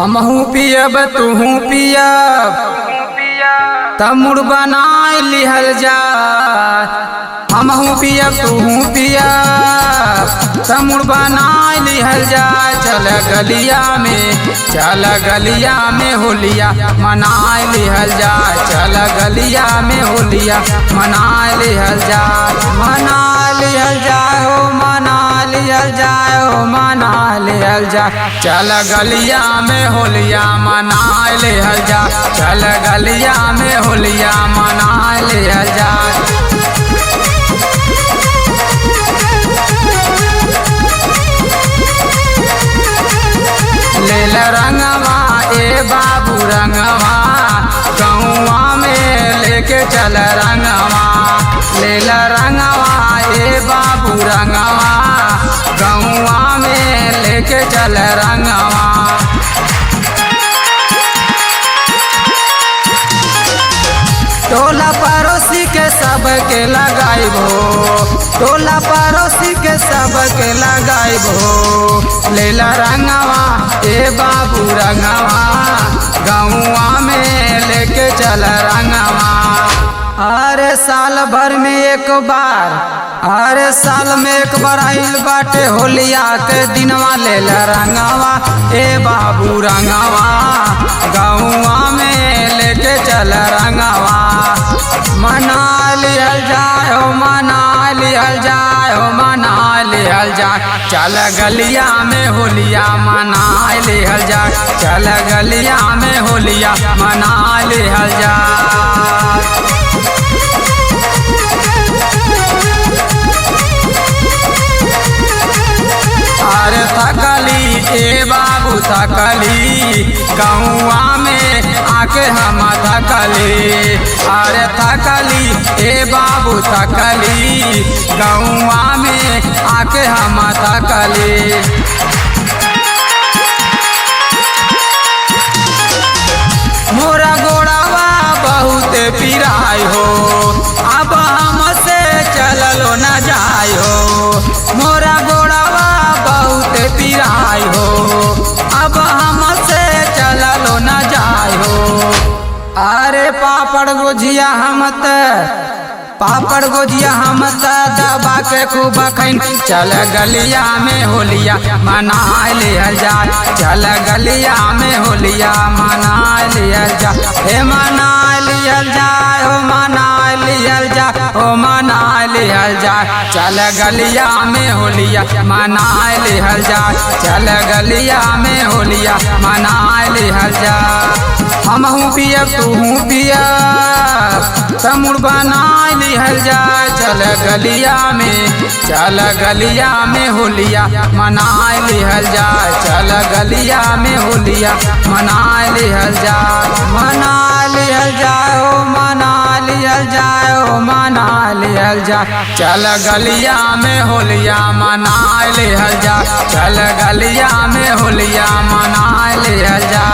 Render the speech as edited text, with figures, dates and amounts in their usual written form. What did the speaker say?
हमहू पियब तुहू पियब तमुड़ बनाए लिहल जा। हमहू पियब तुहू पियब तमुड़ बनाए लिहल जा। चल गलिया में होलिया मनाए लिहल जा। चल गलिया में होलिया मनाए लिहल जा। मना लिहल जा हो मना लिहल जा हो मना लिहल जा। चल गलिया में होलिया मनाए लिहल जा। चल गलिया में होलिया मनाए लिहल जा। लेल रंगवा ए बाबू रंगवा गौवा में लेके चल रंगवा। लेल रंगवा ए बाबू रंगवा गौवा में लेके चल रंगवा। टोला पड़ोसी के सबके लगाइबो टोला पड़ोसी के सबके लगाइबो। लेला रंगवा ए बाबू रंगवा गौवा में लेके चल रंगवा। अरे साल भर में एक बार अरे साल में एक बार आइल बाटे होलिया के दिनवा। लेला रंगवा ए बाबू रंगवा गौवा में लेके चल रंगवा। मना लिहल जाए हो मना लिहल जाए हो मना लिहल जाए। चल गलिया में होलिया मना लिहल जाए। चल गलिया में होलिया मना लिहल जाए। अरे थकली ए बाबू थकली गौवा में आके हम थकली। अरे थकली ए बाबू थकली गौवा में आके हम थकली। मोरा गोड़ावा बहुत पिराई हो अब हमसे चललो न जाय हो। मोरा गोड़ावा बहुत पिराई हो अब हमसे चललो न जाय हो। अरे पापड़ गोजिया पापड़ गोजिया हम दबा के खूब खैन। चल गलिया में होलिया मनाए लिहल जा। चल गलिया में होलिया मनाए लिहल जा। हे मनाए लिहल जा हो मनाए लिहल जा हो मनाए लिहल जा। चल गलिया में होलिया मनाए लिहल जा। चल गलिया में होलिया मनाए लिहल जा। हमहू पियब तुहू पियब तमुड़ बनाए लिहल जा। चल गलिया में होलिया मनाए लिहल जा। चल गलिया में होलिया मनाए लिहल जा। मना लिहल जा हो मना लिहल जा हो मना लिहल जा। चल गलिया में होलिया मनाए लिहल जा। चल गलिया में होलिया मनाए लिहल जा।